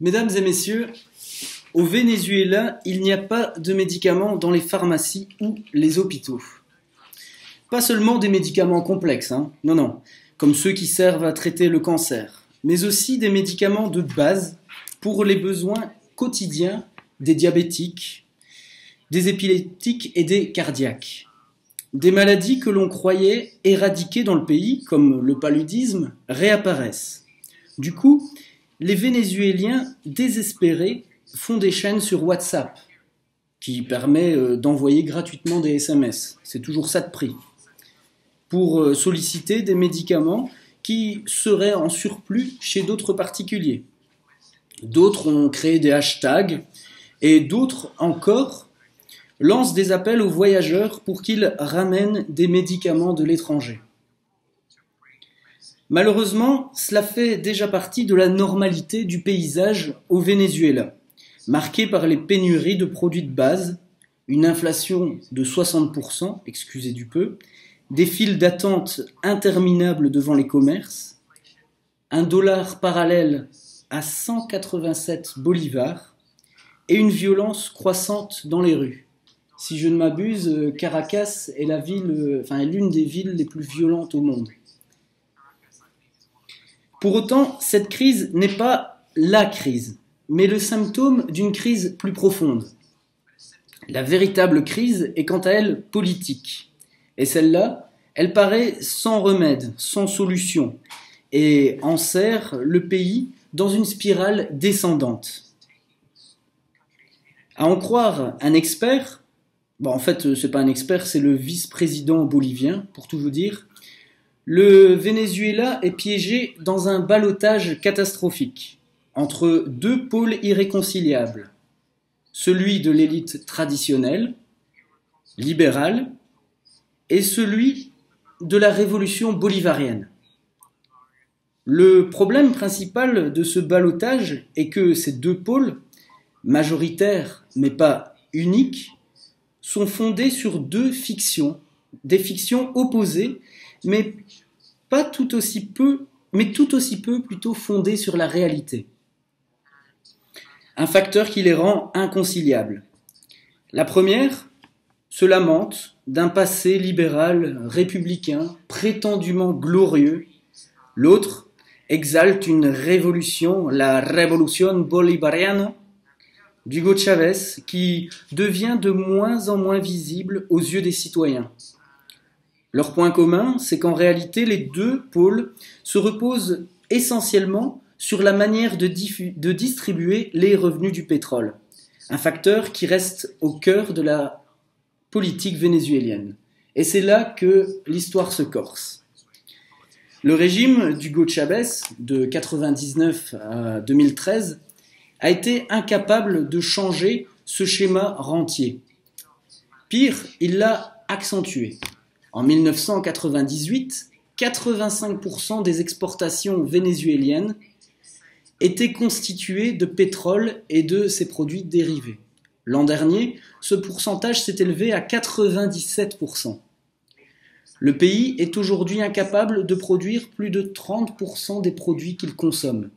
Mesdames et messieurs, au Venezuela, il n'y a pas de médicaments dans les pharmacies ou les hôpitaux. Pas seulement des médicaments complexes, non, comme ceux qui servent à traiter le cancer, mais aussi des médicaments de base pour les besoins quotidiens des diabétiques, des épileptiques et des cardiaques. Des maladies que l'on croyait éradiquées dans le pays, comme le paludisme, réapparaissent. Du coup, les Vénézuéliens désespérés font des chaînes sur WhatsApp, qui permet d'envoyer gratuitement des SMS. C'est toujours ça de prix. Pour solliciter des médicaments qui seraient en surplus chez d'autres particuliers. D'autres ont créé des hashtags et d'autres encore lancent des appels aux voyageurs pour qu'ils ramènent des médicaments de l'étranger. Malheureusement, cela fait déjà partie de la normalité du paysage au Venezuela, marqué par les pénuries de produits de base, une inflation de 60%, excusez du peu, des files d'attente interminables devant les commerces, un dollar parallèle à 187 bolivars et une violence croissante dans les rues. Si je ne m'abuse, Caracas est l'une des villes les plus violentes au monde. Pour autant, cette crise n'est pas la crise, mais le symptôme d'une crise plus profonde. La véritable crise est quant à elle politique. Et celle-là, elle paraît sans remède, sans solution, et enserre le pays dans une spirale descendante. À en croire un expert, en fait, c'est pas un expert, c'est le vice-président bolivien, pour tout vous dire, le Venezuela est piégé dans un ballottage catastrophique entre deux pôles irréconciliables, celui de l'élite traditionnelle, libérale, et celui de la révolution bolivarienne. Le problème principal de ce ballottage est que ces deux pôles, majoritaires mais pas uniques, sont fondés sur deux fictions, des fictions opposées, mais tout aussi peu plutôt fondées sur la réalité. Un facteur qui les rend inconciliables. La première se lamente d'un passé libéral républicain prétendument glorieux. L'autre exalte une révolution, la Revolución Bolivariana d'Hugo Chávez, qui devient de moins en moins visible aux yeux des citoyens. Leur point commun, c'est qu'en réalité, les deux pôles se reposent essentiellement sur la manière de distribuer les revenus du pétrole, un facteur qui reste au cœur de la politique vénézuélienne. Et c'est là que l'histoire se corse. Le régime d'Hugo Chávez, de 1999 à 2013, a été incapable de changer ce schéma rentier. Pire, il l'a accentué. En 1998, 85% des exportations vénézuéliennes étaient constituées de pétrole et de ses produits dérivés. L'an dernier, ce pourcentage s'est élevé à 97%. Le pays est aujourd'hui incapable de produire plus de 30% des produits qu'il consomme.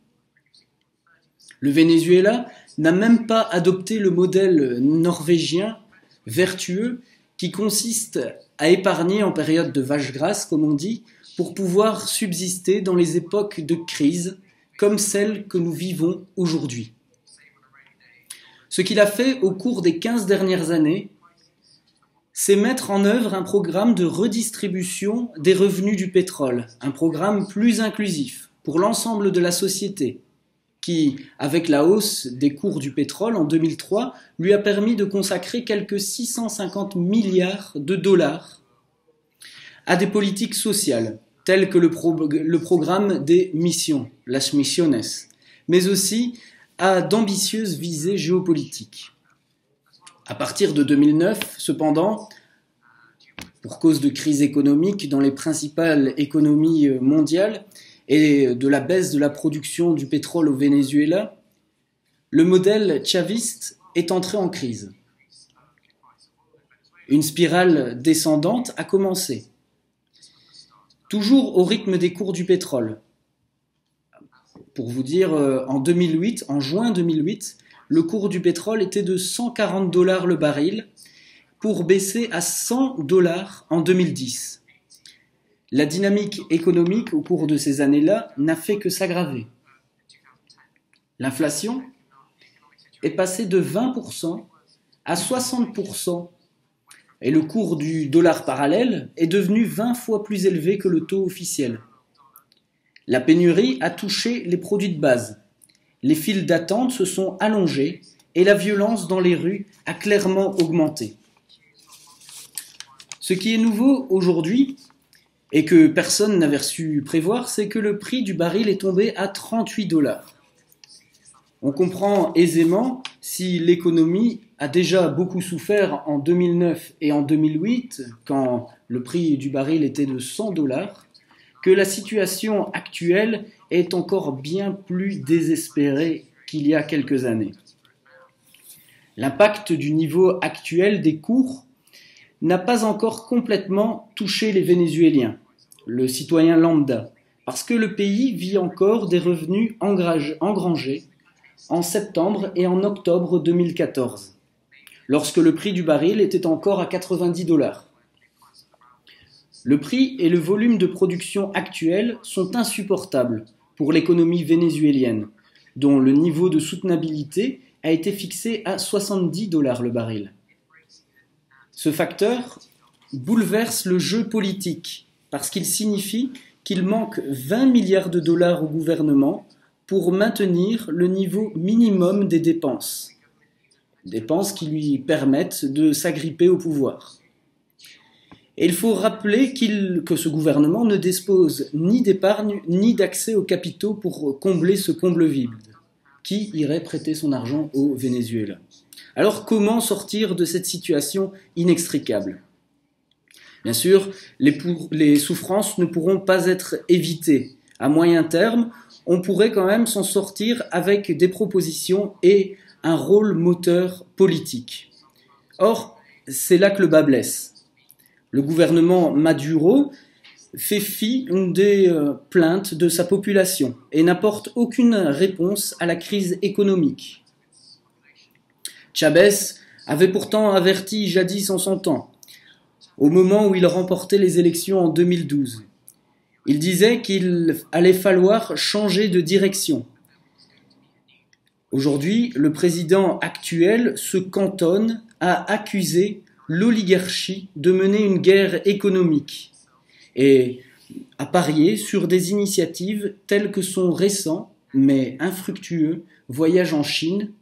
Le Venezuela n'a même pas adopté le modèle norvégien vertueux qui consiste à épargner en période de vache grasse, comme on dit, pour pouvoir subsister dans les époques de crise comme celle que nous vivons aujourd'hui. Ce qu'il a fait au cours des 15 dernières années, c'est mettre en œuvre un programme de redistribution des revenus du pétrole, un programme plus inclusif pour l'ensemble de la société, qui, avec la hausse des cours du pétrole en 2003, lui a permis de consacrer quelques 650 milliards de dollars à des politiques sociales, telles que le programme des missions, las misiones, mais aussi à d'ambitieuses visées géopolitiques. À partir de 2009, cependant, pour cause de crise économique dans les principales économies mondiales, et de la baisse de la production du pétrole au Venezuela, le modèle chaviste est entré en crise. Une spirale descendante a commencé, toujours au rythme des cours du pétrole. Pour vous dire, en 2008, en juin 2008, le cours du pétrole était de 140 dollars le baril pour baisser à 100 dollars en 2010. La dynamique économique au cours de ces années-là n'a fait que s'aggraver. L'inflation est passée de 20% à 60% et le cours du dollar parallèle est devenu 20 fois plus élevé que le taux officiel. La pénurie a touché les produits de base. Les files d'attente se sont allongées et la violence dans les rues a clairement augmenté. Ce qui est nouveau aujourd'hui, et que personne n'avait su prévoir, c'est que le prix du baril est tombé à 38 dollars. On comprend aisément, si l'économie a déjà beaucoup souffert en 2009 et en 2008, quand le prix du baril était de 100 dollars, que la situation actuelle est encore bien plus désespérée qu'il y a quelques années. L'impact du niveau actuel des cours n'a pas encore complètement touché les Vénézuéliens, le citoyen lambda, parce que le pays vit encore des revenus engrangés en septembre et en octobre 2014, lorsque le prix du baril était encore à 90 dollars. Le prix et le volume de production actuels sont insupportables pour l'économie vénézuélienne, dont le niveau de soutenabilité a été fixé à 70 dollars le baril. Ce facteur bouleverse le jeu politique parce qu'il signifie qu'il manque 20 milliards de dollars au gouvernement pour maintenir le niveau minimum des dépenses qui lui permettent de s'agripper au pouvoir. Et il faut rappeler que ce gouvernement ne dispose ni d'épargne ni d'accès aux capitaux pour combler ce comble vide. Qui irait prêter son argent au Venezuela? Alors comment sortir de cette situation inextricable? Bien sûr, les souffrances ne pourront pas être évitées. À moyen terme, on pourrait quand même s'en sortir avec des propositions et un rôle moteur politique. Or, c'est là que le bât blesse. Le gouvernement Maduro fait fi des plaintes de sa population et n'apporte aucune réponse à la crise économique. Chavez avait pourtant averti jadis en son temps, au moment où il remportait les élections en 2012. Il disait qu'il allait falloir changer de direction. Aujourd'hui, le président actuel se cantonne à accuser l'oligarchie de mener une guerre économique et à parier sur des initiatives telles que son récent, mais infructueux, voyage en Chine,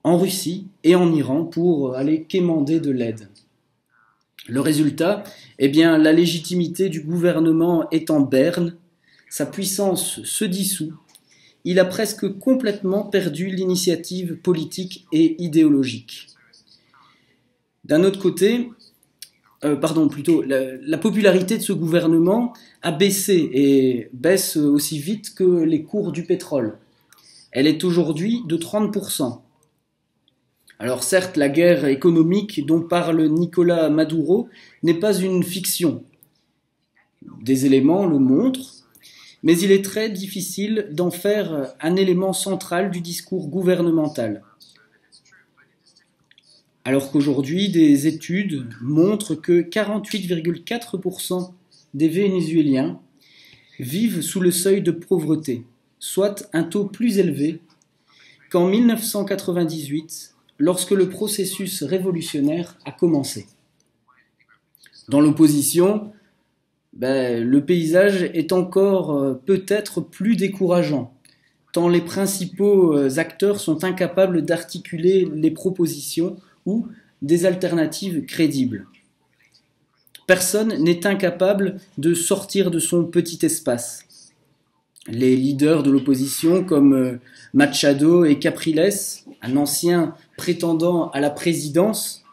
en Russie et en Iran pour aller quémander de l'aide. Le résultat, eh bien, la légitimité du gouvernement est en berne, sa puissance se dissout, il a presque complètement perdu l'initiative politique et idéologique. D'un autre côté, la popularité de ce gouvernement a baissé et baisse aussi vite que les cours du pétrole. Elle est aujourd'hui de 30%. Alors certes, la guerre économique dont parle Nicolás Maduro n'est pas une fiction. Des éléments le montrent, mais il est très difficile d'en faire un élément central du discours gouvernemental. Alors qu'aujourd'hui, des études montrent que 48,4% des Vénézuéliens vivent sous le seuil de pauvreté, soit un taux plus élevé qu'en 1998, lorsque le processus révolutionnaire a commencé. Dans l'opposition, le paysage est encore peut-être plus décourageant, tant les principaux acteurs sont incapables d'articuler les propositions ou des alternatives crédibles. Personne n'est incapable de sortir de son petit espace. Les leaders de l'opposition comme Machado et Capriles, un ancien prétendant à la présidence,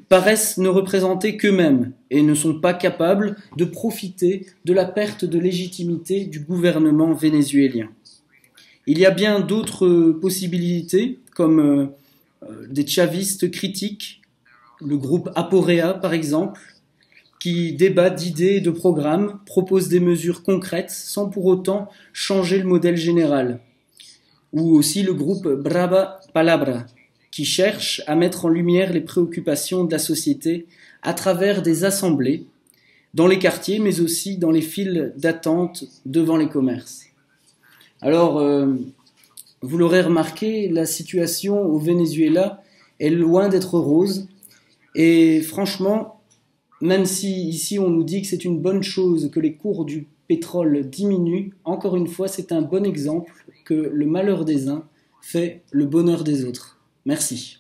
paraissent ne représenter qu'eux-mêmes et ne sont pas capables de profiter de la perte de légitimité du gouvernement vénézuélien. Il y a bien d'autres possibilités, comme des chavistes critiques, le groupe Aporea par exemple, qui débat d'idées et de programmes, propose des mesures concrètes sans pour autant changer le modèle général. Ou aussi le groupe Brava Palabra, qui cherche à mettre en lumière les préoccupations de la société à travers des assemblées, dans les quartiers, mais aussi dans les files d'attente devant les commerces. Alors, vous l'aurez remarqué, la situation au Venezuela est loin d'être rose. Et franchement, même si ici on nous dit que c'est une bonne chose que les cours du pétrole diminuent, encore une fois, c'est un bon exemple que le malheur des uns fait le bonheur des autres. Merci.